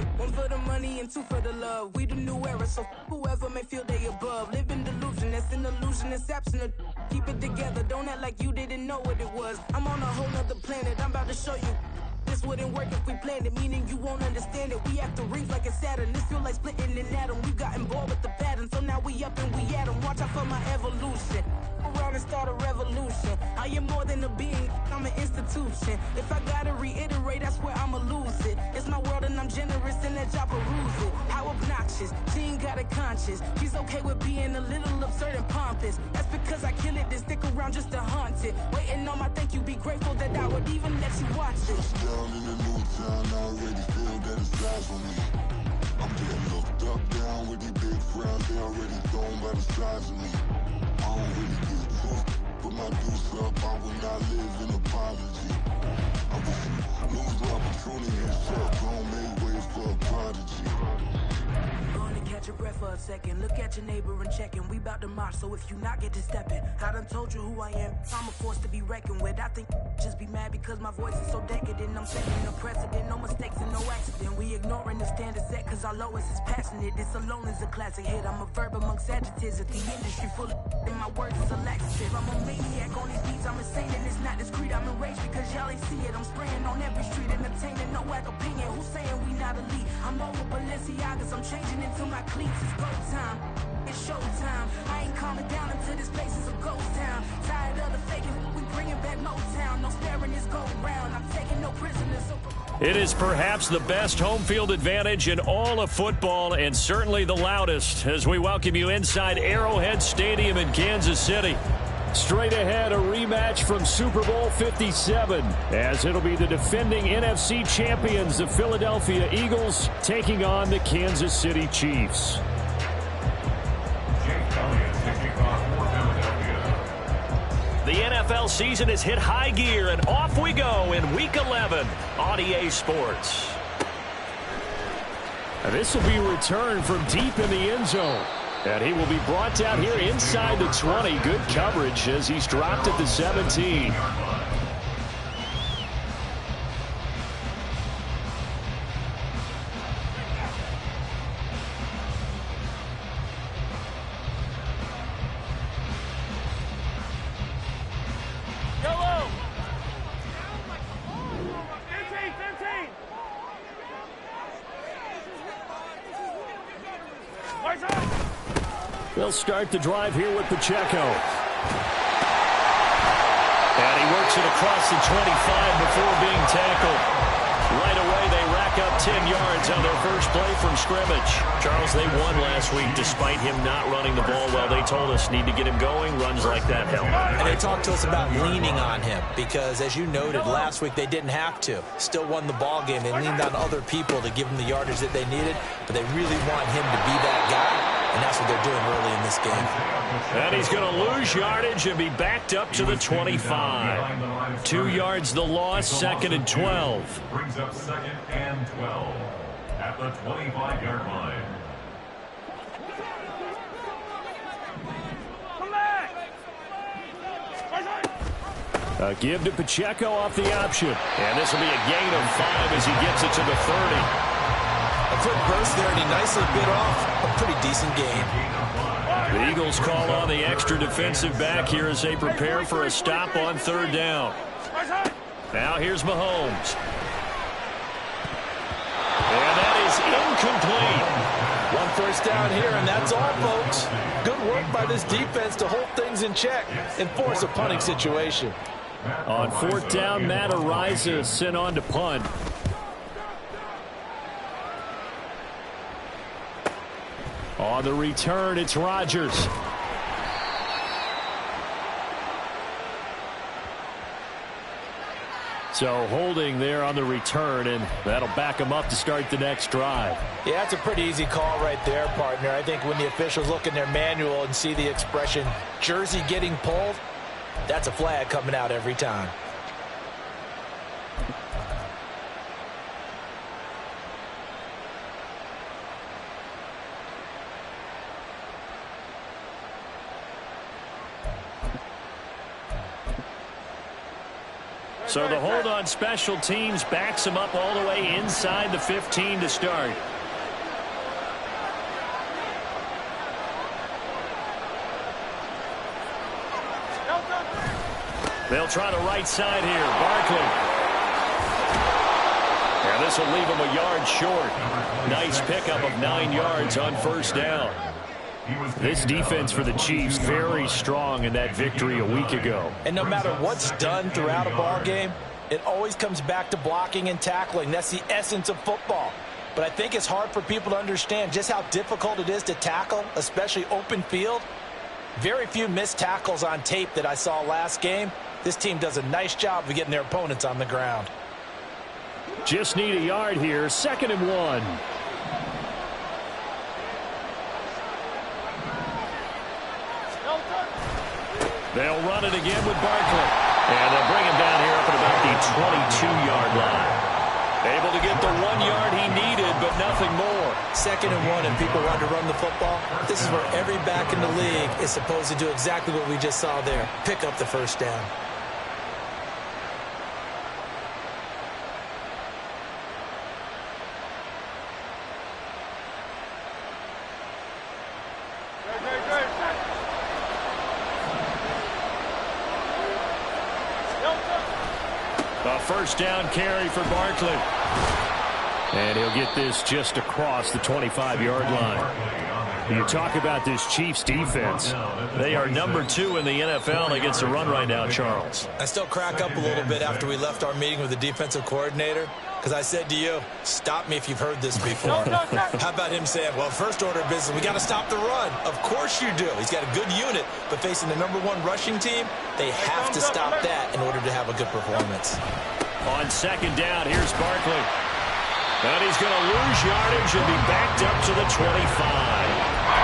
it. One for the money and two for the love. We the new era, so whoever may feel they above. Live in delusion, that's an illusion, that's absent. Keep it together, don't act like you didn't know what it was. I'm on a whole nother planet, I'm about to show you. This wouldn't work if we planned it, meaning you won't understand it. We have to rings like a Saturn. This feel like splitting an atom. We got involved with the pattern, so now we up and we at 'em. Watch out for my evolution. Around and start a revolution. I am more than a being, I'm an institution. If I gotta reiterate, that's where I'ma lose it. It's my world and I'm generous and that y'all peruse it. How obnoxious, she ain't got a conscience. She's okay with being a little absurd and pompous. That's because I kill it, then stick around just to haunt it. Waiting on my thank you, be grateful that I would even let you watch it. Down in the new town, I already feel that it's eyes on me. I'm getting looked up, down with these big frowns, they already thrown by the size of me. I don't really give a fuck, put my deuce up, I will not live in apology. I wish you lose the opportunity and fuck, don't make way for a prodigy. Going to catch your breath for a second. Look at your neighbor and check in. We bout to march, so if you not get to stepping, I done told you who I am. I'm a force to be reckoned with. I think just be mad because my voice is so decadent. I'm setting a precedent, no mistakes and no accident. We ignoring the standard set cause our lowest is passionate. This alone is a classic hit. I'm a verb amongst adjectives. If the industry full of and my words is a laxative. I'm a maniac on these beats. I'm insane and it's not discreet. I'm enraged because y'all ain't see it. I'm spraying on every street, entertaining no whack opinion. Who's saying we not elite? I'm over Balenciagas. I'm changing into my cleats. It's go time. It's showtime. I ain't calming down until this place is a ghost town. Tired of the faking. We bringing back Motown. No sparing this go round. I'm taking no prisoners. It is perhaps the best home field advantage in all of football and certainly the loudest as we welcome you inside Arrowhead Stadium in Kansas City. Straight ahead, a rematch from Super Bowl 57 as it'll be the defending NFC champions, the Philadelphia Eagles, taking on the Kansas City Chiefs. The NFL season has hit high gear, and off we go in Week 11 on EA Sports. And this will be returned from deep in the end zone. And he will be brought down here inside the 20. Good coverage as he's dropped at the 17. They'll start the drive here with Pacheco. And he works it across the 25 before being tackled. Right away, they rack up 10 yards on their first play from scrimmage. Charles, they won last week despite him not running the ball well. They told us need to get him going. Runs like that help. And they talked to us about leaning on him because, as you noted, last week they didn't have to. Still won the ball game. They leaned on other people to give them the yardage that they needed, but they really want him to be that guy. And that's what they're doing early in this game. And he's going to lose yardage and be backed up to the 25. 2 yards the loss, 2nd and 12. Brings up 2nd and 12 at the 25-yard line. A give to Pacheco off the option. And this will be a gain of 5 as he gets it to the 30. A quick burst there, and he nicely bit off a pretty decent gain. The Eagles call on the extra defensive back here as they prepare for a stop on 3rd down. Now here's Mahomes. And that is incomplete. 1 first down here, and that's all, folks. Good work by this defense to hold things in check and force a punting situation. On 4th down, Matt Araiza sent on to punt. On the return, it's Rodgers. So holding there on the return, and that'll back him up to start the next drive. Yeah, that's a pretty easy call right there, partner. I think when the officials look in their manual and see the expression, jersey getting pulled, that's a flag coming out every time. So the hold on special teams backs him up all the way inside the 15 to start. They'll try the right side here. Barkley. And this will leave him a yard short. Nice pickup of 9 yards on first down. This defense for the Chiefs very strong in that victory a week ago. And no matter what's done throughout a ball game, it always comes back to blocking and tackling. That's the essence of football. But I think it's hard for people to understand just how difficult it is to tackle, especially open field. Very few missed tackles on tape that I saw last game. This team does a nice job of getting their opponents on the ground. Just need a yard here. 2nd and 1. They'll run it again with Barkley. And they'll bring him down here up at about the 22-yard line. Able to get the 1 yard he needed, but nothing more. 2nd and 1, and people want to run the football. This is where every back in the league is supposed to do exactly what we just saw there. Pick up the first down. A first down carry for Barkley. And he'll get this just across the 25-yard line. You talk about this Chiefs defense. They are number 2 in the NFL against the run right now, Charles. I still crack up a little bit after we left our meeting with the defensive coordinator, because I said to you, stop me if you've heard this before. How about him saying, well, first order of business, we got to stop the run. Of course you do. He's got a good unit, but facing the number 1 rushing team, they have to stop that in order to have a good performance. On 2nd down, here's Barkley. And he's going to lose yardage and be backed up to the 25.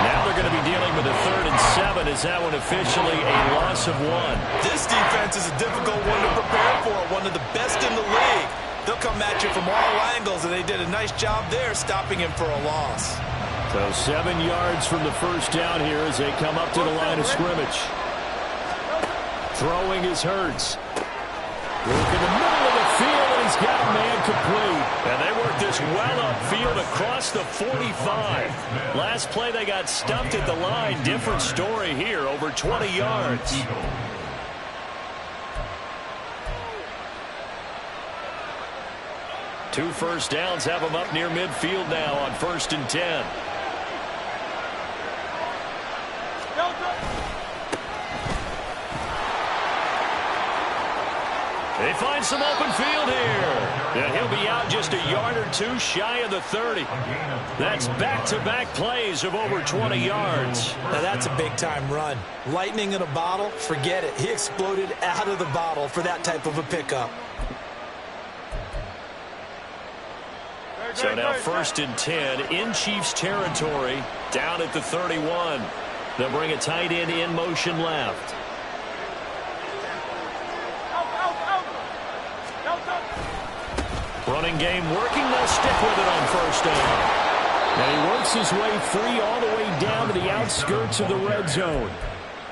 Now they're going to be dealing with a 3rd and 7. Is that one officially a loss of 1? This defense is a difficult one to prepare for, one of the best in the league. They'll come at you from all angles, and they did a nice job there stopping him for a loss. So 7 yards from the first down here as they come up to the line of scrimmage. Throwing is Hurts. Look in the middle of the field, and he's got a man complete. And they work this well upfield across the 45. Last play they got stumped at the line. Different story here, over 20 yards. 2 first downs have them up near midfield now on 1st and 10. They find some open field here. And he'll be out just a yard or 2 shy of the 30. That's back-to-back plays of over 20 yards. Now that's a big-time run. Lightning in a bottle, forget it. He exploded out of the bottle for that type of a pickup. So now 1st and 10 in Chiefs territory, down at the 31. They'll bring a tight end in motion left. Running game working, they'll stick with it on 1st down. And he works his way free all the way down to the outskirts of the red zone.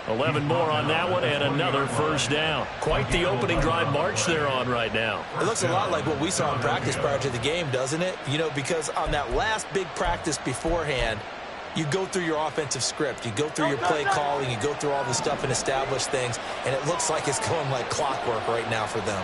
11 more on that one and another 1st down. Quite the opening drive march they're on right now. It looks a lot like what we saw in practice prior to the game, doesn't it? You know, because on that last big practice beforehand, you go through your offensive script. You go through your play calling. You go through all the stuff and establish things. And it looks like it's going like clockwork right now for them.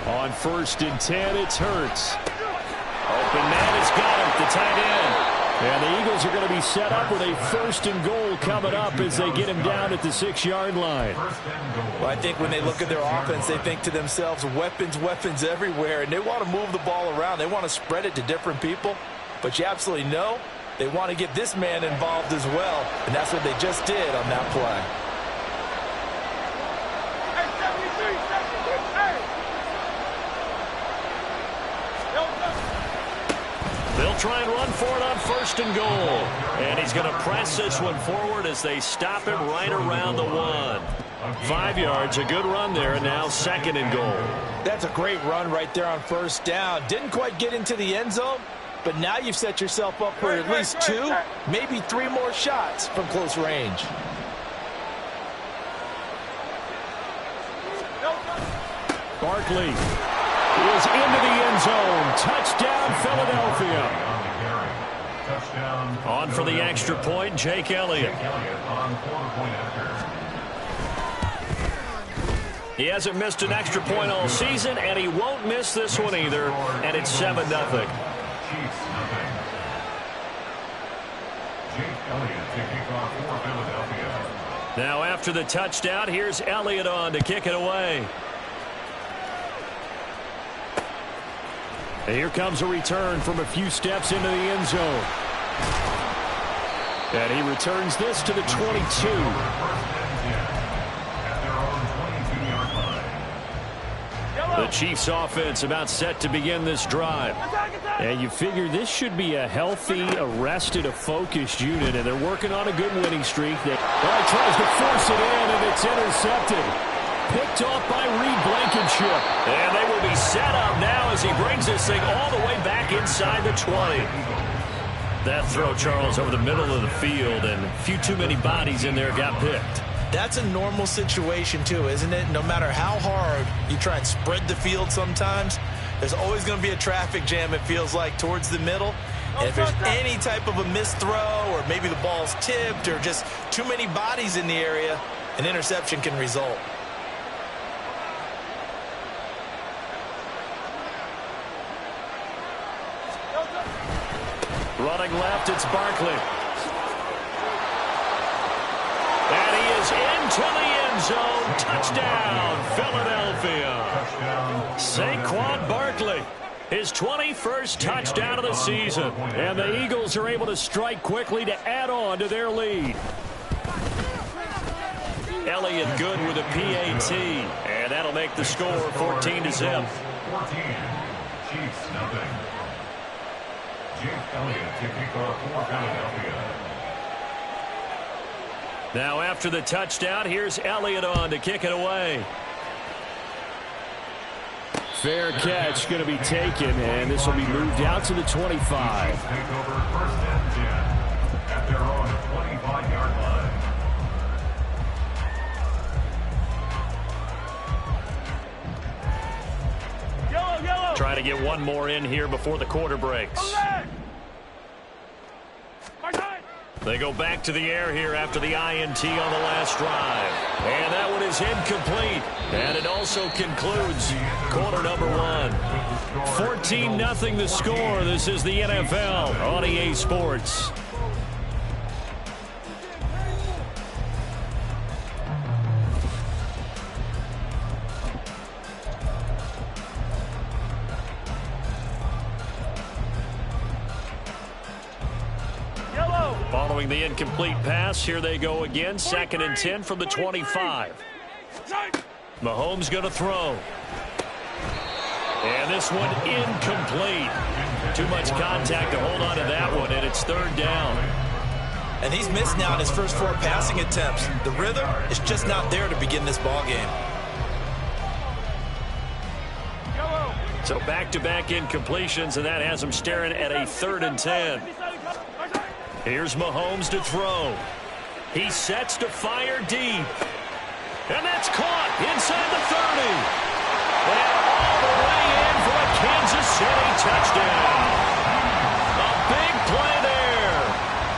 On 1st and 10, it's Hurts. Open man has got him, the tight end. And the Eagles are going to be set up with a 1st and goal coming up as they get him down at the 6-yard line. Well, I think when they look at their offense, they think to themselves, weapons, weapons everywhere. And they want to move the ball around. They want to spread it to different people. But you absolutely know they want to get this man involved as well. And that's what they just did on that play. They'll try and run for it on 1st and goal. And he's going to press this one forward as they stop him right around the 1. 5 yards, a good run there, and now 2nd and goal. That's a great run right there on 1st down. Didn't quite get into the end zone, but now you've set yourself up for at least 2, maybe 3 more shots from close range. Barkley is into the end zone. Touchdown, Philadelphia. On for the extra point, Jake Elliott. He hasn't missed an extra point all season, and he won't miss this one either, and it's 7-0. Now after the touchdown, here's Elliott on to kick it away. And here comes a return from a few steps into the end zone. And he returns this to the 22. The Chiefs offense about set to begin this drive. And you figure this should be a healthy, a focused unit, and they're working on a good winning streak. He tries to force it in, and it's intercepted. Picked off by Reed Blankenship. And they will be set up now as he brings this thing all the way back inside the 20. That throw, Charles, over the middle of the field, and a few too many bodies in there got picked. That's a normal situation, too, isn't it? No matter how hard you try and spread the field sometimes, there's always going to be a traffic jam, it feels like, towards the middle. And if there's any type of a missed throw, or maybe the ball's tipped, or just too many bodies in the area, an interception can result. Running left, it's Barkley. And he is into the end zone. Touchdown, Philadelphia. Saquon Barkley, his 21st touchdown of the season. And the Eagles are able to strike quickly to add on to their lead. Elliott good with a PAT. And that'll make the score 14-0. 14. Chiefs, nothing. Jake Elliott to kick off for Philadelphia. Now after the touchdown, here's Elliott on to kick it away. Fair catch going to be taken, and this will be moved out to the 25. Take over 1st and 10 at their own 25-yard line. Yellow. Trying to get one more in here before the quarter breaks. They go back to the air here after the INT on the last drive. And that one is incomplete. And it also concludes quarter number 1. 14-0 the score. This is the NFL on EA Sports. Following the incomplete pass, here they go again. 2nd and 10 from the 25. Mahomes going to throw. And this one incomplete. Too much contact to hold on to that one, and it's 3rd down. And he's missed now in his first 4 passing attempts. The rhythm is just not there to begin this ball game. So back-to-back incompletions, and that has him staring at a 3rd and 10. Here's Mahomes to throw. He sets to fire deep. And that's caught inside the 30. And all the way in for a Kansas City touchdown. A big play there.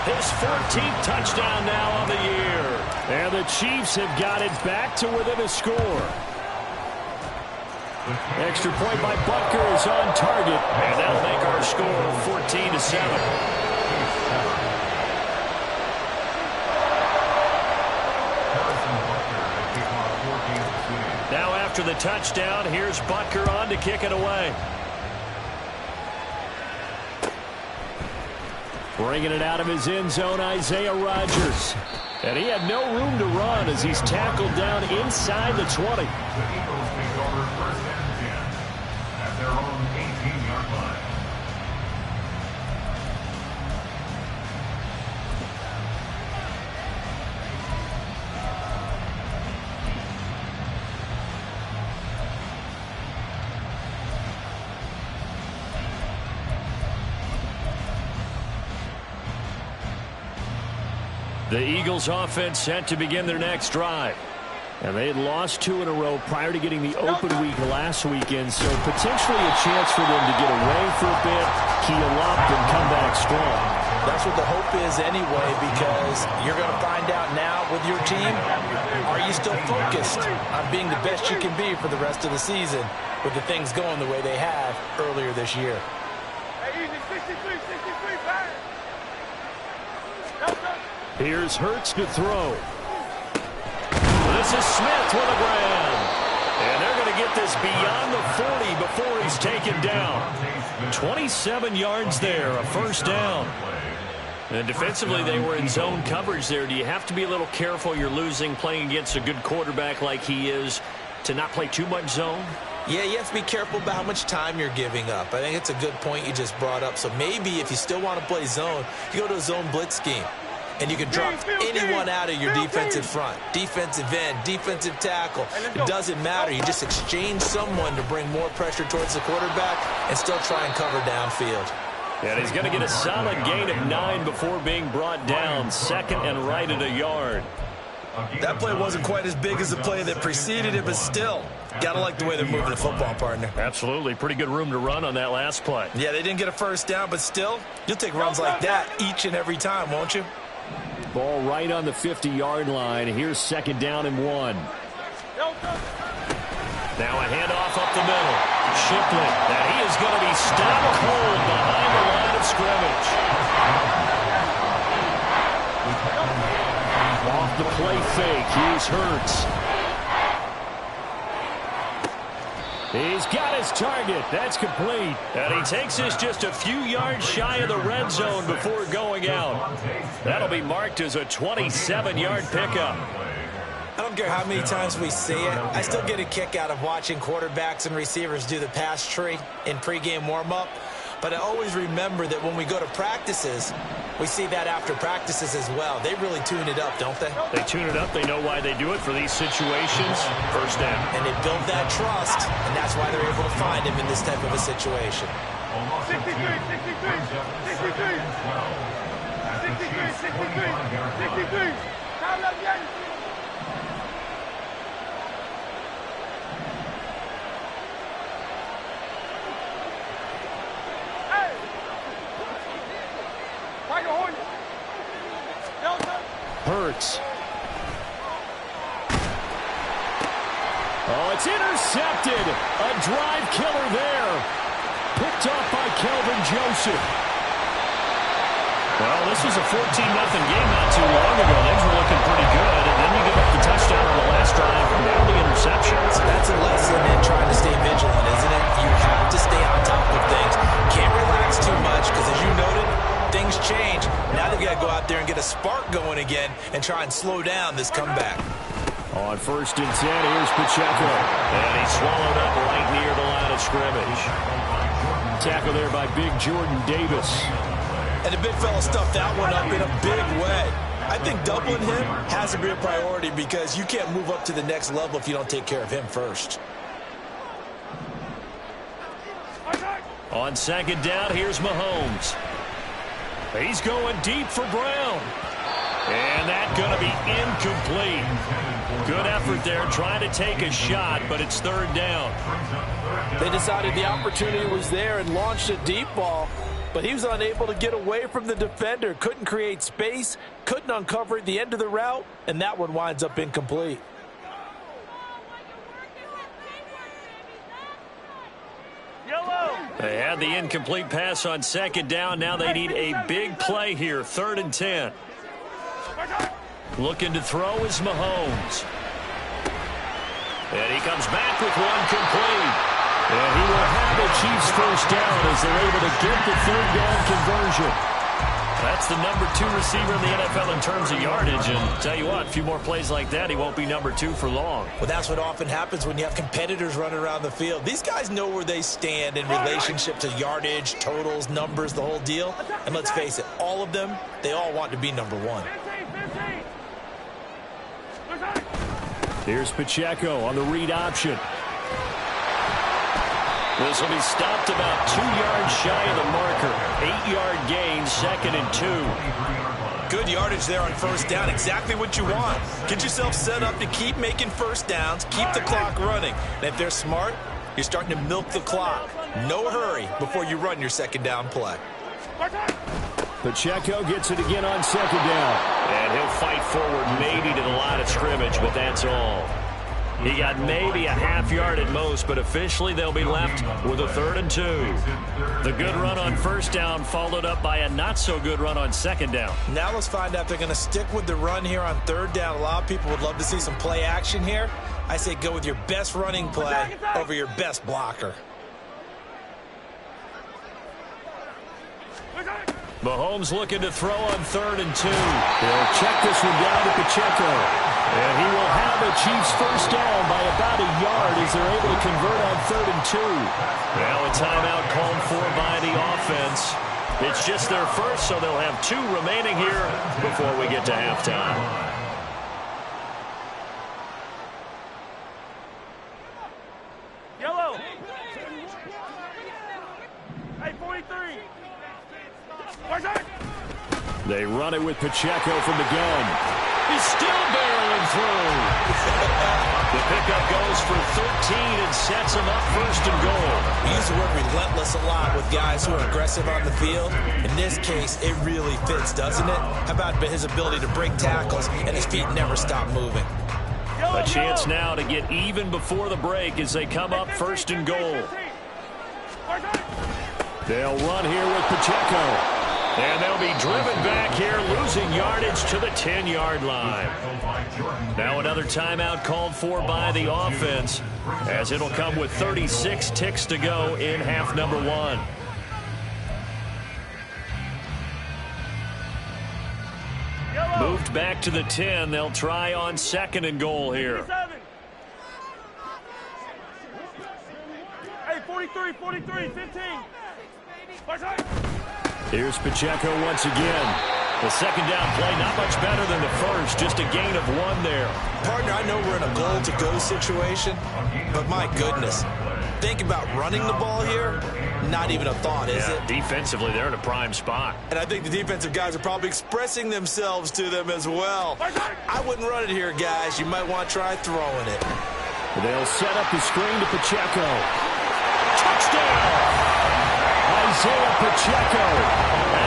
His 14th touchdown now on the year. And the Chiefs have got it back to within a score. Extra point by Butker is on target. And that'll make our score 14-7. Now after the touchdown, here's Butker on to kick it away. Bringing it out of his end zone, Isaiah Rodgers. And he had no room to run as he's tackled down inside the 20. The Eagles take over 1st and 10 at their own 18-yard line. The Eagles offense set to begin their next drive. And they had lost 2 in a row prior to getting the open week last weekend, so potentially a chance for them to get away for a bit, heal up, and come back strong. That's what the hope is anyway, because you're going to find out now with your team, are you still focused on being the best you can be for the rest of the season with the things going the way they have earlier this year? Here's Hurts to throw. This is Smith with a grab. And they're going to get this beyond the 40 before he's taken down. 27 yards there, a first down. And defensively, they were in zone coverage there. Do you have to be a little careful? You're losing, playing against a good quarterback like he is, to not play too much zone? Yeah, you have to be careful about how much time you're giving up. I think it's a good point you just brought up. So maybe if you still want to play zone, you go to a zone blitz scheme. And you can drop anyone out of your defensive front. Defensive end, defensive tackle. It doesn't matter. You just exchange someone to bring more pressure towards the quarterback and still try and cover downfield. And he's going to get a solid gain of 9 before being brought down. Second and right at a yard. That play wasn't quite as big as the play that preceded it, but still, got to like the way they're moving the football, partner. Absolutely. Pretty good room to run on that last play. Yeah, they didn't get a first down, but still, you'll take runs like that each and every time, won't you? Ball right on the 50-yard line. Here's second down and 1. Now a handoff up the middle. Shipley. Now he is going to be stopped cold behind the line of scrimmage. Off the play fake. Here's Hurts. He's got his target. That's complete. And he takes this just a few yards shy of the red zone before going out. That'll be marked as a 27-yard pickup. I don't care how many times we see it. I still get a kick out of watching quarterbacks and receivers do the pass tree in pregame warm-up. But I always remember that when we go to practices, we see that after practices as well. They really tune it up, don't they? They tune it up. They know why they do it for these situations. First down. And they build that trust, and that's why they're able to find him in this type of a situation. 63. Hurts. Oh, it's intercepted. A drive killer there. Picked off by Kelvin Joseph. Well, this was a 14-0 game not too long ago. Things were looking pretty good, and then you give up the touchdown on the last drive, and now the interception. So that's a lesson in trying to stay vigilant, isn't it? You have to stay on top of things. Can't relax too much, because as you noted, things change. Now they've got to go out there and get a spark going again and try and slow down this comeback. On 1st and 10, here's Pacheco. And he's swallowed up right near the line of scrimmage. Tackle there by big Jordan Davis. And the big fella stuffed that one up in a big way. I think doubling him has to be a priority because you can't move up to the next level if you don't take care of him first. On 2nd down, here's Mahomes. He's going deep for Brown. And that's going to be incomplete. Good effort there trying to take a shot, but it's 3rd down. They decided the opportunity was there and launched a deep ball, but he was unable to get away from the defender. Couldn't create space, couldn't uncover the end of the route, and that one winds up incomplete. They had the incomplete pass on 2nd down. Now they need a big play here. 3rd and 10. Looking to throw is Mahomes. And he comes back with one complete. And he will have the Chiefs first down as they're able to get the 3rd down conversion. That's the number 2 receiver in the NFL in terms of yardage. And tell you what, a few more plays like that, he won't be number 2 for long. Well, that's what often happens when you have competitors running around the field. These guys know where they stand in relationship to yardage, totals, numbers, the whole deal. And let's face it, all of them, they all want to be number 1. Here's Pacheco on the read option. This will be stopped about 2 yards shy of the marker. 8-yard gain, 2nd and 2. Good yardage there on first down. Exactly what you want. Get yourself set up to keep making first downs, keep the clock running. And if they're smart, you're starting to milk the clock. No hurry before you run your second down play. Pacheco gets it again on second down. And he'll fight forward maybe to the line of scrimmage, but that's all. He got maybe a half yard at most, but officially they'll be left with a 3rd and 2. The good run on first down followed up by a not-so-good run on second down. Now let's find out if they're going to stick with the run here on 3rd down. A lot of people would love to see some play action here. I say go with your best running play over your best blocker. Mahomes looking to throw on 3rd and 2. He'll check this one down to Pacheco. And he will have the Chiefs first down by about a yard as they're able to convert on 3rd and 2. Now a timeout called for by the offense. It's just their first, so they'll have 2 remaining here before we get to halftime. Yellow. Hey, 43. They run it with Pacheco from the gun. He's still barreling through. The pickup goes for 13 and sets him up 1st and goal. We use the word relentless a lot with guys who are aggressive on the field. In this case, it really fits, doesn't it? How about his ability to break tackles and his feet never stop moving? A chance now to get even before the break as they come up 1st and goal. They'll run here with Pacheco. And they'll be driven back here, losing yardage to the 10-yard line. Now another timeout called for by the offense, as it'll come with 36 ticks to go in half number 1. Moved back to the 10. They'll try on 2nd and goal here. Hey, 43, 15. Here's Pacheco once again. The second down play, not much better than the first, just a gain of 1 there. Partner, I know we're in a goal-to-go situation, but my goodness, think about running the ball here. Not even a thought, is it? Defensively, they're in a prime spot. And I think the defensive guys are probably expressing themselves to them as well. I wouldn't run it here, guys. You might want to try throwing it. They'll set up the screen to Pacheco. Touchdown! Isaiah Pacheco,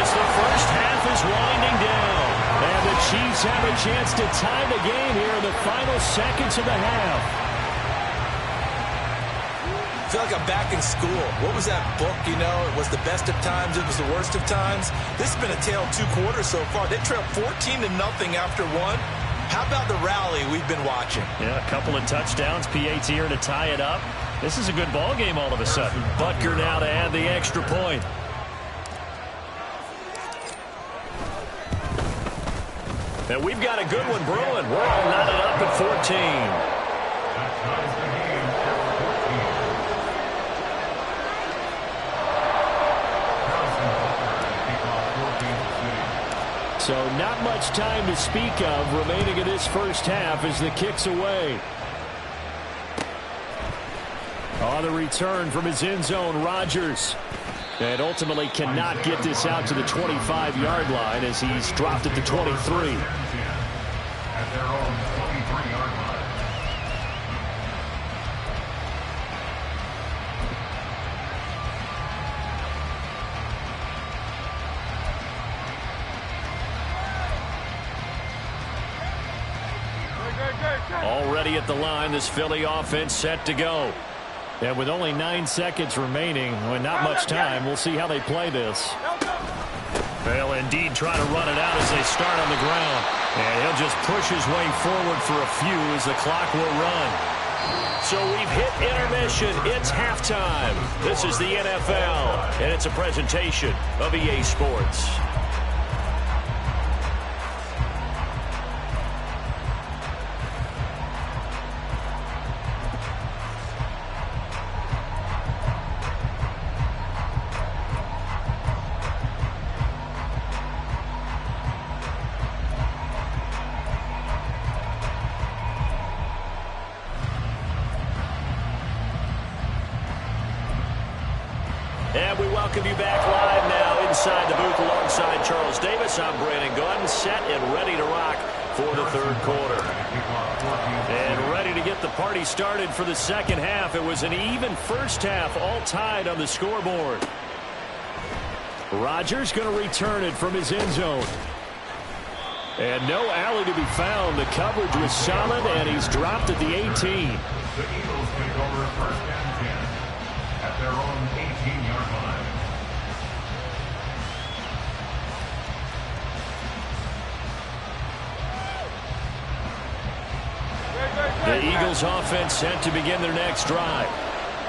as the first half is winding down. And the Chiefs have a chance to tie the game here in the final seconds of the half. I feel like I'm back in school. What was that book, you know? It was the best of times, it was the worst of times. This has been a tale of 2 quarters so far. They trailed 14-0 after 1. How about the rally we've been watching? Yeah, a couple of touchdowns, PAT here to tie it up. This is a good ball game all of a sudden. Butker now to add the extra point. And we've got a good one brewing. We're all knotted up at 14. So not much time to speak of remaining in this first half as the kick's away. On the return from his end zone, Rodgers. And ultimately cannot get this out to the 25-yard line as he's dropped at the 23. At their own 23-yard line. Already at the line, this Philly offense set to go. And with only 9 seconds remaining, with not much time, we'll see how they play this. They'll indeed try to run it out as they start on the ground. And he'll just push his way forward for a few as the clock will run. So we've hit intermission. It's halftime. This is the NFL, and it's a presentation of EA Sports. And we welcome you back live now inside the booth alongside Charles Davis, I'm Brandon Gordon, set and ready to rock for the third quarter. And ready to get the party started for the second half. It was an even first half, all tied on the scoreboard. Rodgers going to return it from his end zone. And no alley to be found. The coverage was solid, and he's dropped at the 18. The Eagles take over first and 10 at their own 18-yard line. The Eagles offense set to begin their next drive.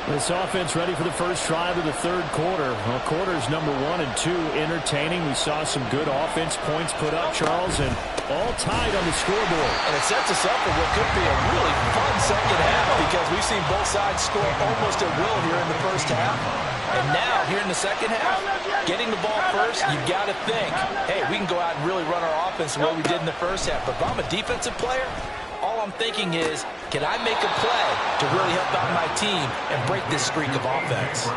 This offense ready for the first drive of the third quarter. Well, quarters number 1 and 2 entertaining. We saw some good offense points put up, Charles, and all tied on the scoreboard. And it sets us up for what could be a really fun second half because we've seen both sides score almost at will here in the first half. And now, here in the second half, getting the ball first, you've got to think, hey, we can go out and really run our offense the way we did in the first half. But if I'm a defensive player, all I'm thinking is, can I make a play to really help out my team and break this streak of offense?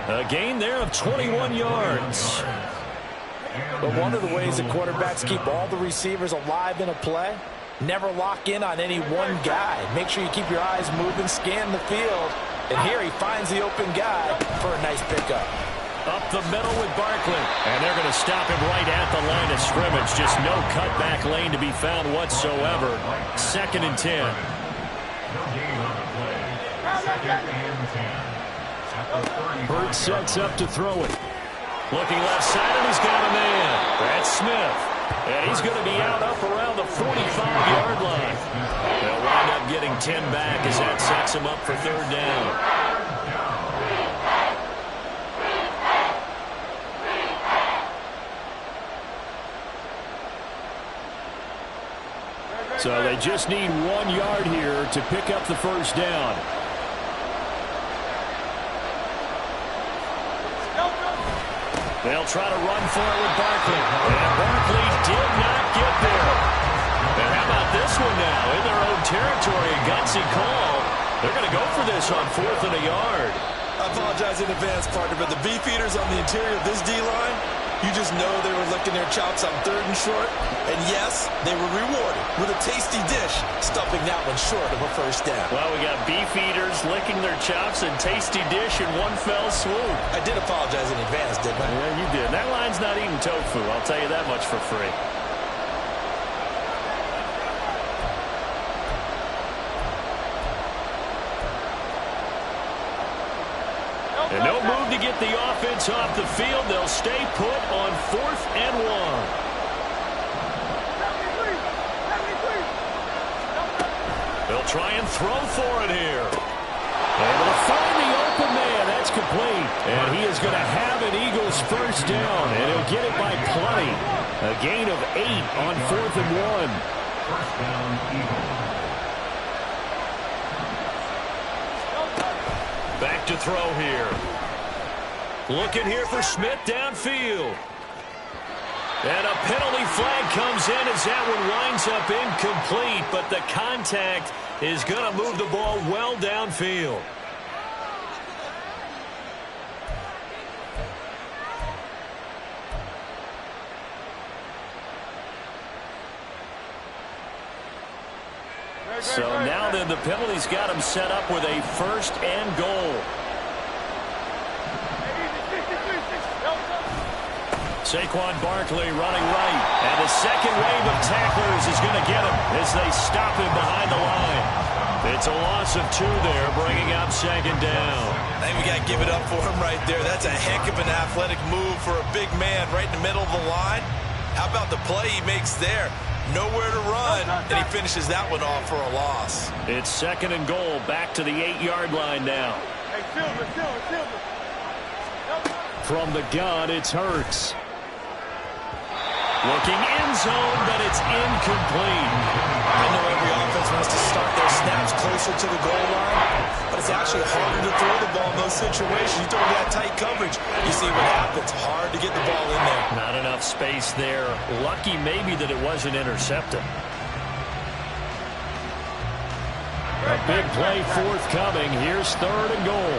A gain there of 21 yards. But one of the ways that quarterbacks keep all the receivers alive in a play, never lock in on any one guy. Make sure you keep your eyes moving, scan the field. And here he finds the open guy for a nice pickup. Up the middle with Barkley. And they're going to stop him right at the line of scrimmage. Just no cutback lane to be found whatsoever. 2nd and 10. No gain on the play. 2nd and 10 at the 35. Burt sets up to throw it. Looking left side, and he's got a man. That's Smith. And he's going to be out up around the 45-yard line. They'll wind up getting 10 back as that sets him up for third down. So they just need 1 yard here to pick up the first down. They'll try to run for it with Barkley. And Barkley did not get there. And how about this one now? In their own territory, a gutsy call. They're going to go for this on 4th and a yard. I apologize in advance, partner, but the beefeaters on the interior of this D-line, you just know they were licking their chops on 3rd and short. And yes, they were rewarded with a tasty dish, stuffing that one short of a first down. Well, we got beef eaters licking their chops and tasty dish in one fell swoop. I did apologize in advance, didn't I? Yeah, you did. That line's not eating tofu, I'll tell you that much for free. And no move to get the offense off the field. They'll stay put on 4th and 1. They'll try and throw for it here. Able to find the open man. That's complete. And he is going to have an Eagles first down. And he'll get it by plenty. A gain of 8 on 4th and 1. First down, Eagles. Back to throw here. Looking here for Smith downfield. And a penalty flag comes in as that one winds up incomplete, but the contact is going to move the ball well downfield. So now then the penalty's got him set up with a 1st and goal. Saquon Barkley running right. And the second wave of tacklers is going to get him as they stop him behind the line. It's a loss of 2 there, bringing up 2nd down. I think we got to give it up for him right there. That's a heck of an athletic move for a big man right in the middle of the line. How about the play he makes there? Nowhere to run, and he finishes that one off for a loss. It's 2nd and goal, back to the 8-yard line now. From the gun, it's Hurts. Looking in zone, but it's incomplete. I know every offense wants to start their snaps closer to the goal line, but it's actually harder to throw the ball in those situations. You throw that tight coverage, you see what happens. Hard to get the ball in there. Not enough space there. Lucky maybe that it wasn't intercepted. A big play forthcoming. Here's 3rd and goal.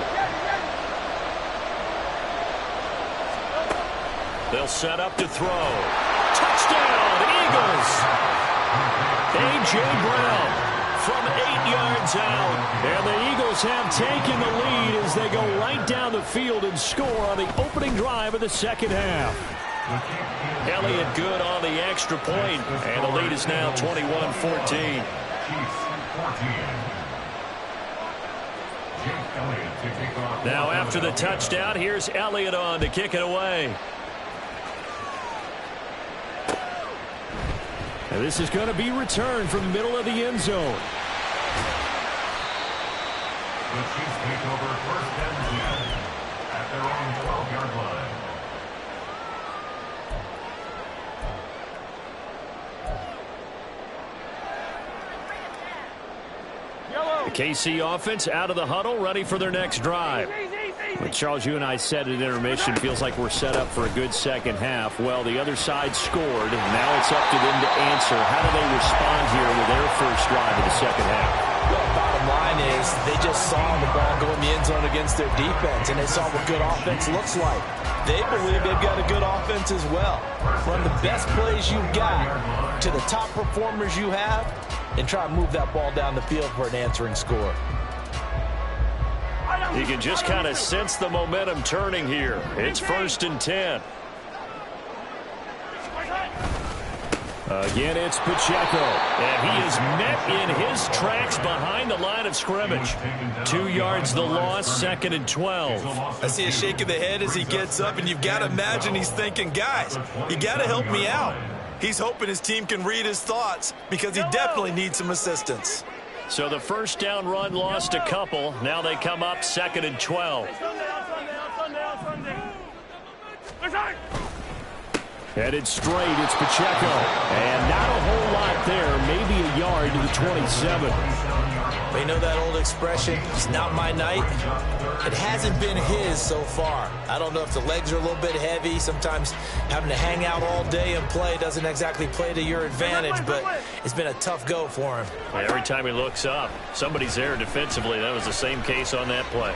They'll set up to throw. Touchdown, Eagles! A.J. Brown from 8 yards out. And the Eagles have taken the lead as they go right down the field and score on the opening drive of the second half. Elliott good on the extra point, and the lead is now 21-14. Now after the touchdown, here's Elliott on to kick it away. And this is going to be returned from the middle of the end zone. The Chiefs take over first and 10 at their own 12-yard line. The KC offense out of the huddle, ready for their next drive. But Charles, you and I said at intermission, feels like we're set up for a good second half. Well, the other side scored. Now it's up to them to answer. How do they respond here with their first drive of the second half? Well, bottom line is they just saw the ball go in the end zone against their defense, and they saw what good offense looks like. They believe they've got a good offense as well. Run the best plays you've got to the top performers you have, and try to move that ball down the field for an answering score. You can just kind of sense the momentum turning here. It's first and 10. Again, it's Pacheco. And he is met in his tracks behind the line of scrimmage. 2 yards the loss, second and 12. I see a shake of the head as he gets up, and you've got to imagine he's thinking, guys, you got to help me out. He's hoping his team can read his thoughts because he definitely needs some assistance. So the first down run lost a couple. Now they come up second and 12. Headed straight, it's Pacheco. And not a whole lot there, maybe a yard to the 27. But you know that old expression, it's not my night? It hasn't been his so far. I don't know if the legs are a little bit heavy. Sometimes having to hang out all day and play doesn't exactly play to your advantage, but it's been a tough go for him. Every time he looks up, somebody's there defensively. That was the same case on that play.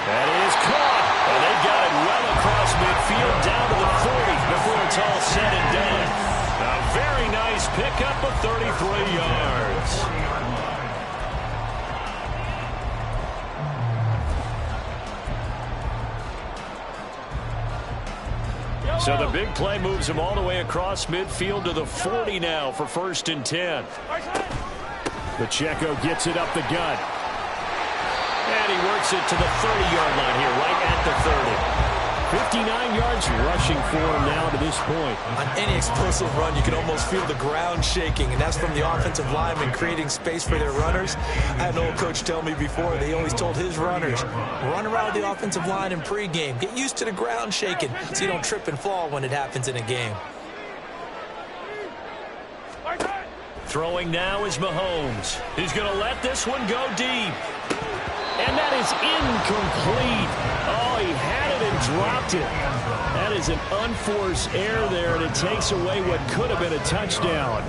That is caught. And they got it well across midfield down to the 40 before it's all said and done. A very nice pickup of 33 yards. So the big play moves him all the way across midfield to the 40 now for first and 10. Pacheco gets it up the gut. And he works it to the 30-yard line here, right at the 30. 59 yards rushing for him now to this point. On any explosive run, you can almost feel the ground shaking, and that's from the offensive linemen creating space for their runners. I had an old coach tell me before, they always told his runners, run around the offensive line in pregame. Get used to the ground shaking so you don't trip and fall when it happens in a game. Throwing now is Mahomes. He's going to let this one go deep. And that is incomplete. Oh, he had it and dropped it. That is an unforced error there, and it takes away what could have been a touchdown.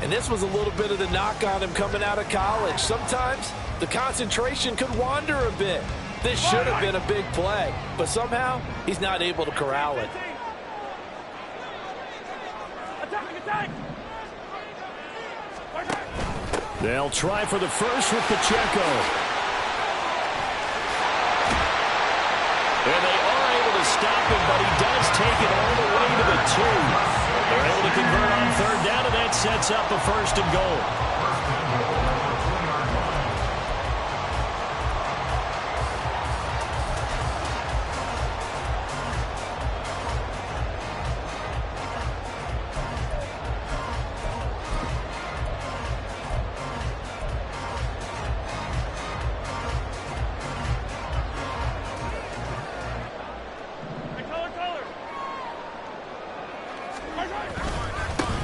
And this was a little bit of the knock on him coming out of college. Sometimes the concentration could wander a bit. This should have been a big play, but somehow he's not able to corral it. They'll try for the first with Pacheco. And they are able to stop him, but he does take it all the way to the 2. They're able to convert on third down, and that sets up a first and goal.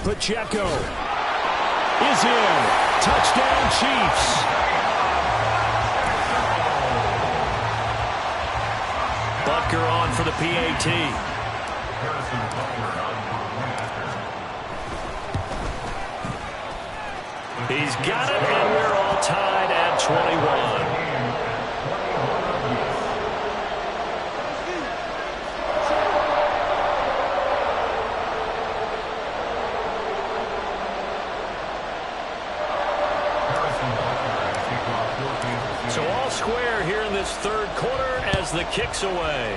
Pacheco is in. Touchdown, Chiefs. Butker on for the PAT. He's got it, and we're all tied at 21. third quarter as the kick's away.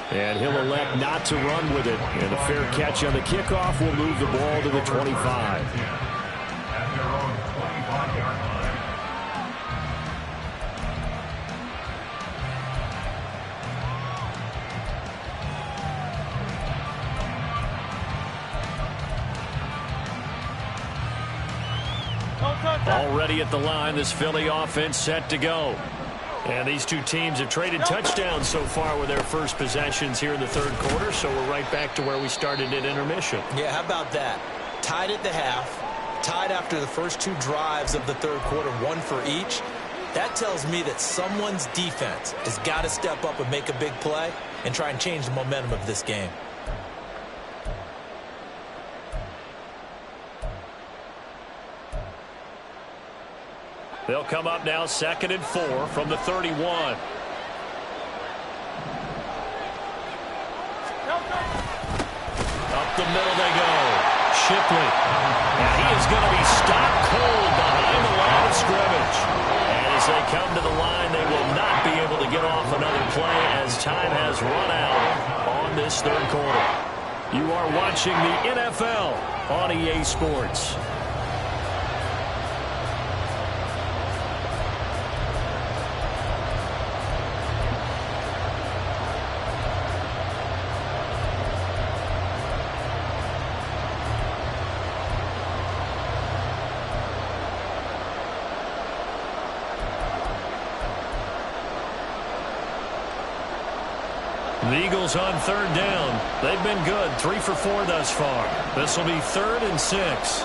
And he'll elect not to run with it. And a fair catch on the kickoff will move the ball to the 25. At their own 25-yard line. Already at the line, this Philly offense set to go. And these two teams have traded touchdowns so far with their first possessions here in the third quarter, so we're right back to where we started at intermission. Yeah, how about that? Tied at the half, tied after the first two drives of the third quarter, one for each. That tells me that someone's defense has got to step up and make a big play and try and change the momentum of this game. They'll come up now 2nd and 4 from the 31. Up the middle they go. Shipley. And he is going to be stopped cold behind the line of scrimmage. And as they come to the line, they will not be able to get off another play as time has run out on this third quarter. You are watching the NFL on EA Sports. The Eagles on third down. They've been good. 3 for 4 thus far. This will be 3rd and 6.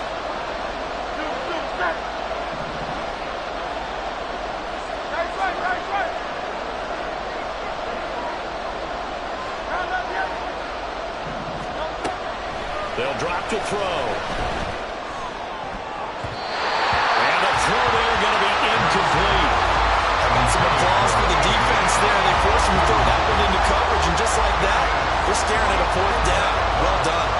They'll drop to throw. And the throw there going to be incomplete. Some applause for the defense there. They forced him to throw that one into coverage, and just like that, they're staring at a 4th down. Well done.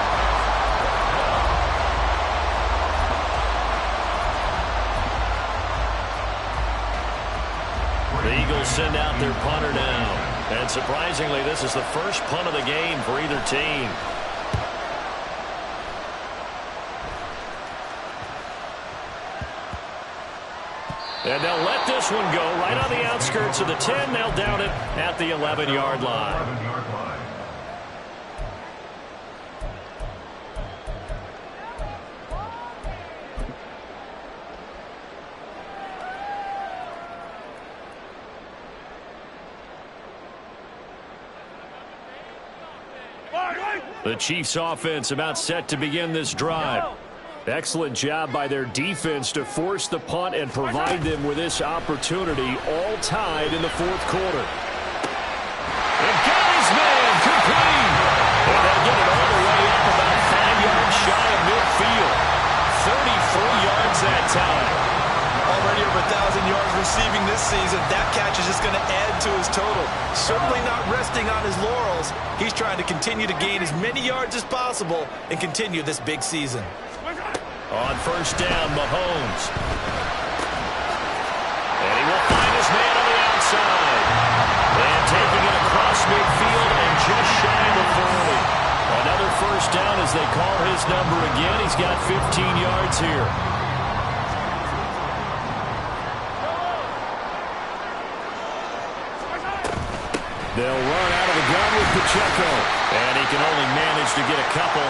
The Eagles send out their punter now. And surprisingly, this is the first punt of the game for either team. And they'll let this one go right on the outskirts of the 10. They'll down it at the 11-yard line. The Chiefs offense about set to begin this drive. Excellent job by their defense to force the punt and provide them with this opportunity, all tied in the fourth quarter. And got his man complete. And they'll get it all the way up about 5 yards shy of midfield. 33 yards that time. Already over 1,000 yards receiving this season. That catch is just going to add to his total. Certainly not resting on his laurels. He's trying to continue to gain as many yards as possible and continue this big season. On first down, Mahomes. And he will find his man on the outside. And taking it across midfield and just shy of the 40. Another first down as they call his number again. He's got 15 yards here. They'll run out of the gun with Pacheco. And he can only manage to get a couple.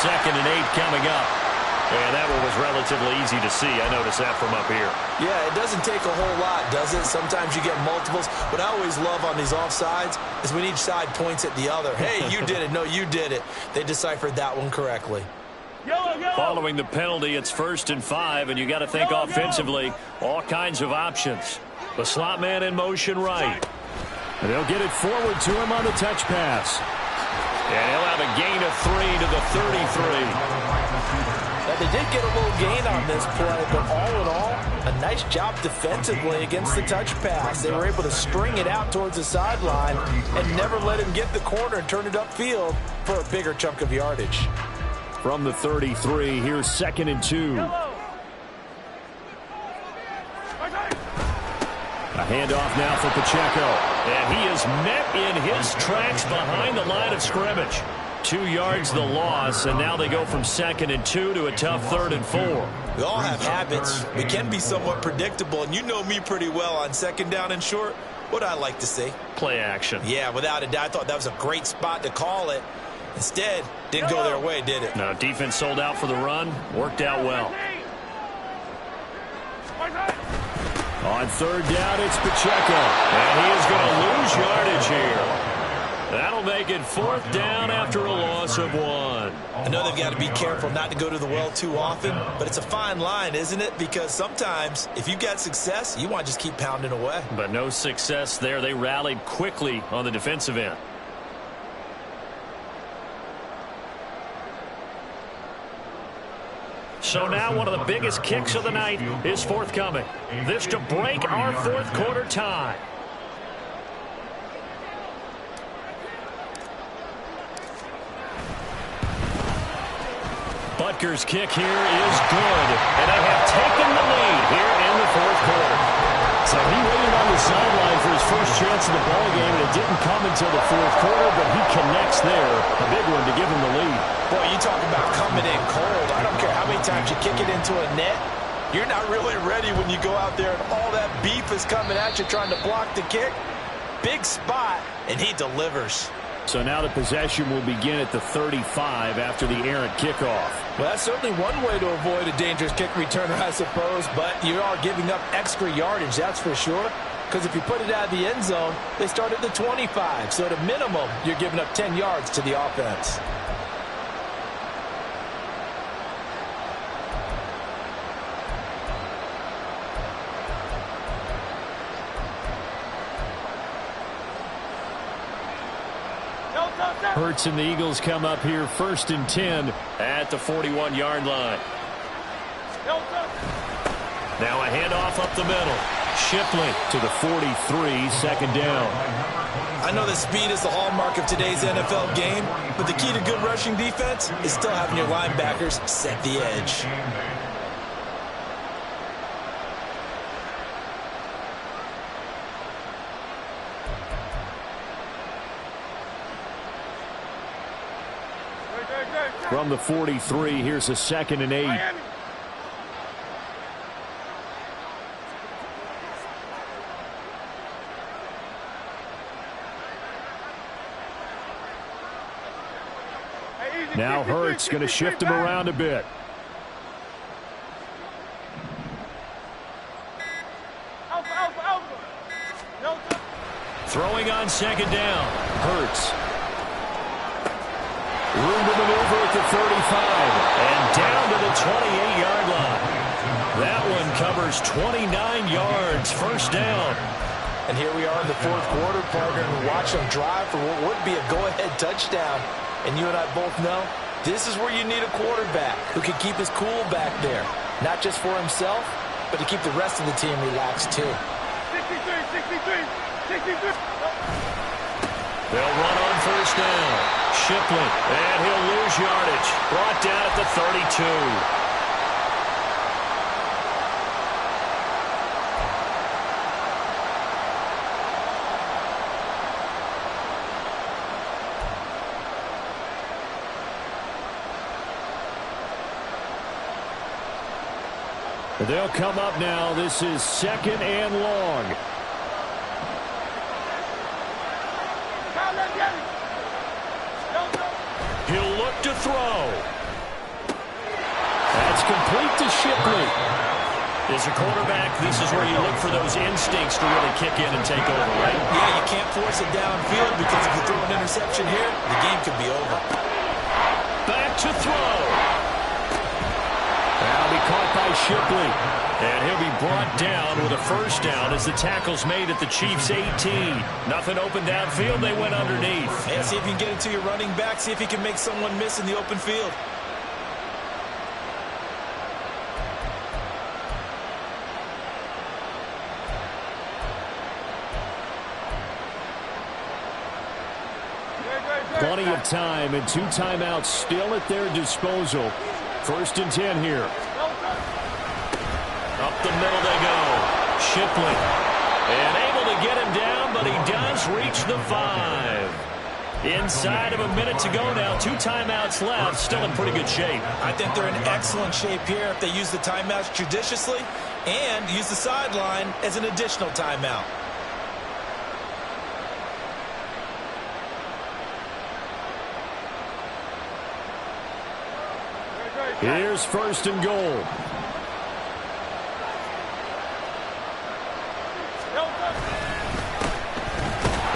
2nd and 8 coming up. And that one was relatively easy to see. I noticed that from up here. Yeah, it doesn't take a whole lot, does it? Sometimes you get multiples. What I always love on these offsides is when each side points at the other. Hey, you did it. No, you did it. They deciphered that one correctly. Following the penalty, it's 1st and 5, and you got to think offensively, all kinds of options. The slot man in motion right. And they'll get it forward to him on the touch pass. And he'll have a gain of 3 to the 33. Now, they did get a little gain on this play, but all in all, a nice job defensively against the touch pass. They were able to string it out towards the sideline and never let him get the corner and turn it upfield for a bigger chunk of yardage. From the 33, here's 2nd and 2. Handoff now for Pacheco. And he is met in his tracks behind the line of scrimmage. 2 yards the loss, and now they go from 2nd and 2 to a tough 3rd and 4. We all have habits. We can be somewhat predictable, and you know me pretty well on 2nd down and short. What I like to see? Play action. Yeah, without a doubt. I thought that was a great spot to call it. Instead, didn't go their way, did it? No, defense sold out for the run. Worked out well. On 3rd down, it's Pacheco. And he is going to lose yardage here. That'll make it 4th down after a loss of 1. I know they've got to be careful not to go to the well too often, but it's a fine line, isn't it? Because sometimes, if you've got success, you want to just keep pounding away. But no success there. They rallied quickly on the defensive end. So now one of the biggest kicks of the night is forthcoming. This to break our 4th quarter tie. Butker's kick here is good, and they have taken the lead here in the 4th quarter. So he waited on the sideline for his first chance of the ball game, and it didn't come until the 4th quarter, but he connects there, a big one to give him the lead. Boy, you talk about coming in cold. I don't care how many times you kick it into a net. You're not really ready when you go out there and all that beef is coming at you trying to block the kick. Big spot, and he delivers. So now the possession will begin at the 35 after the errant kickoff. Well, that's certainly one way to avoid a dangerous kick returner, I suppose, but you are giving up extra yardage, that's for sure. Because if you put it out of the end zone, they start at the 25. So at a minimum, you're giving up 10 yards to the offense. Hurts and the Eagles come up here 1st and 10 at the 41-yard line. Now a handoff up the middle. Shipley to the 43, 2nd down. I know that speed is the hallmark of today's NFL game, but the key to good rushing defense is still having your linebackers set the edge. From the 43, here's a 2nd and 8. Now Hurts going to shift him around a bit. Throwing on 2nd down. Hurts. Room to maneuver at the 35. And down to the 28-yard line. That one covers 29 yards. 1st down. And here we are in the 4th quarter, partner, and watch them drive for what would be a go-ahead touchdown. And you and I both know this is where you need a quarterback who can keep his cool back there. Not just for himself, but to keep the rest of the team relaxed too. 63. They'll run on 1st down. Shipley, and he'll lose yardage. Brought down at the 32. They'll come up now. This is 2nd and long. He'll look to throw. That's complete to Shipley. As a quarterback, this is where you look for those instincts to really kick in and take over, right? Yeah, you can't force it downfield because if you throw an interception here, the game could be over. Back to throw. That'll be caught by Shipley. And he'll be brought down with a 1st down as the tackle's made at the Chiefs' 18. Nothing open downfield. They went underneath. Yeah, see if you can get it to your running back. See if you can make someone miss in the open field. Plenty of time and 2 timeouts still at their disposal. 1st and 10 here. Up the middle they go. Shipley. And able to get him down, but he does reach the 5. Inside of a minute to go now. 2 timeouts left. Still in pretty good shape. I think they're in excellent shape here if they use the timeouts judiciously and use the sideline as an additional timeout. Here's first and goal.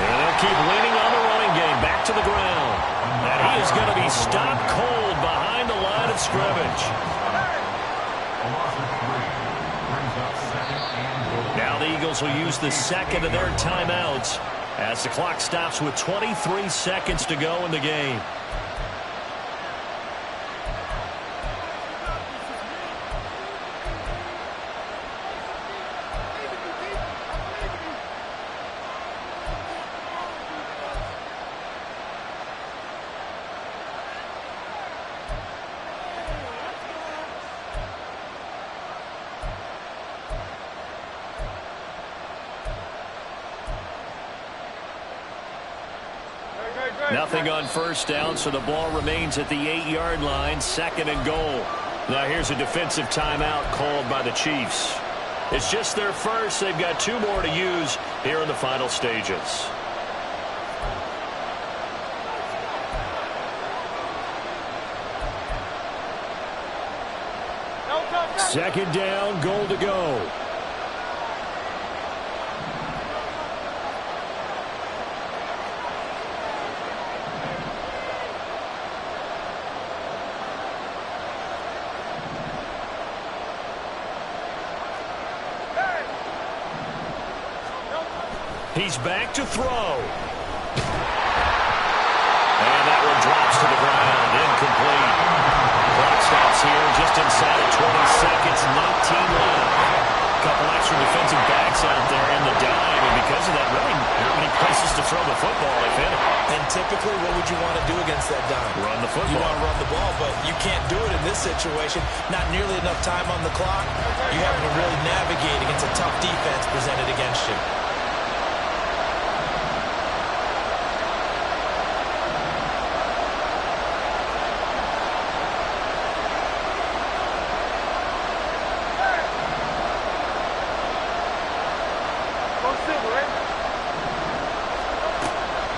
And they'll keep leaning on the running game. Back to the ground. And he is going to be stopped cold behind the line of scrimmage. Now the Eagles will use the second of their timeouts as the clock stops with 23 seconds to go in the game. Nothing on first down, so the ball remains at the 8-yard line. Second and goal. Now here's a defensive timeout called by the Chiefs. It's just their first. They've got 2 more to use here in the final stages. Second down, goal to go. He's back to throw. And that one drops to the ground. Incomplete. Clock stops here just inside of 20 seconds. 19 left. A couple extra defensive backs out there in the dime. And because of that, really not many places to throw the football, if any. And typically, what would you want to do against that dime? Run the football. You want to run the ball, but you can't do it in this situation. Not nearly enough time on the clock. You having to really navigate against a tough defense presented against you.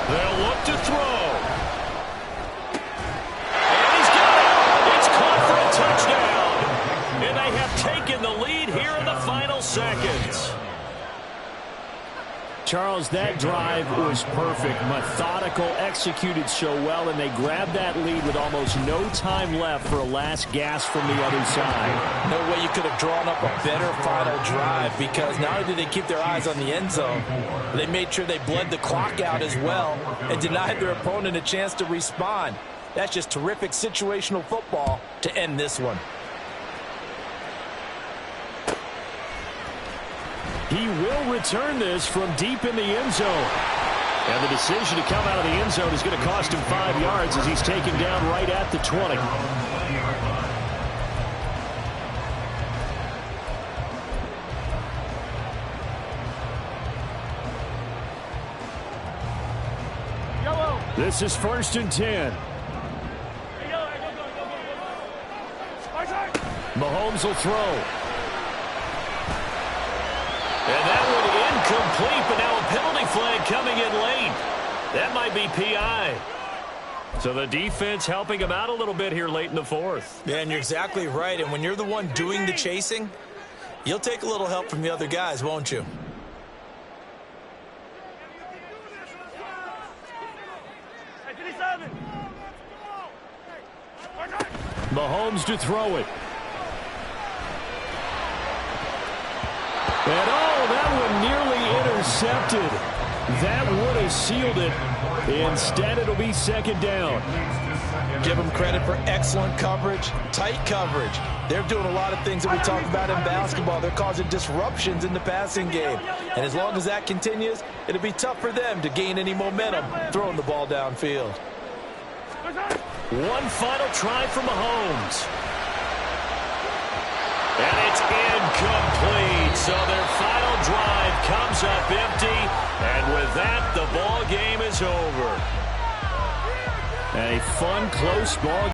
They'll look to throw. And he's got it. It's caught for a touchdown. And they have taken the lead here in the final seconds. Charles, that drive was perfect. Methodical, executed so well, and they grabbed that lead with almost no time left for a last gasp from the other side. No way you could have drawn up a better final drive, because not only did they keep their eyes on the end zone, they made sure they bled the clock out as well and denied their opponent a chance to respond. That's just terrific situational football to end this one. He will return this from deep in the end zone. And the decision to come out of the end zone is going to cost him 5 yards as he's taken down right at the 20. This is first and 10. Mahomes will throw. And that one incomplete, but now a penalty flag coming in late. That might be PI. So the defense helping him out a little bit here late in the 4th. Yeah, and you're exactly right. And when you're the one doing the chasing, you'll take a little help from the other guys, won't you? Mahomes to throw it. And that one nearly intercepted. That would have sealed it. Instead, it'll be second down. Give them credit for excellent coverage, tight coverage. They're doing a lot of things that we talk about in basketball. They're causing disruptions in the passing game. And as long as that continues, it'll be tough for them to gain any momentum throwing the ball downfield. One final try from Mahomes. And it's incomplete. So their final drive comes up empty, and with that, the ball game is over. A fun, close ball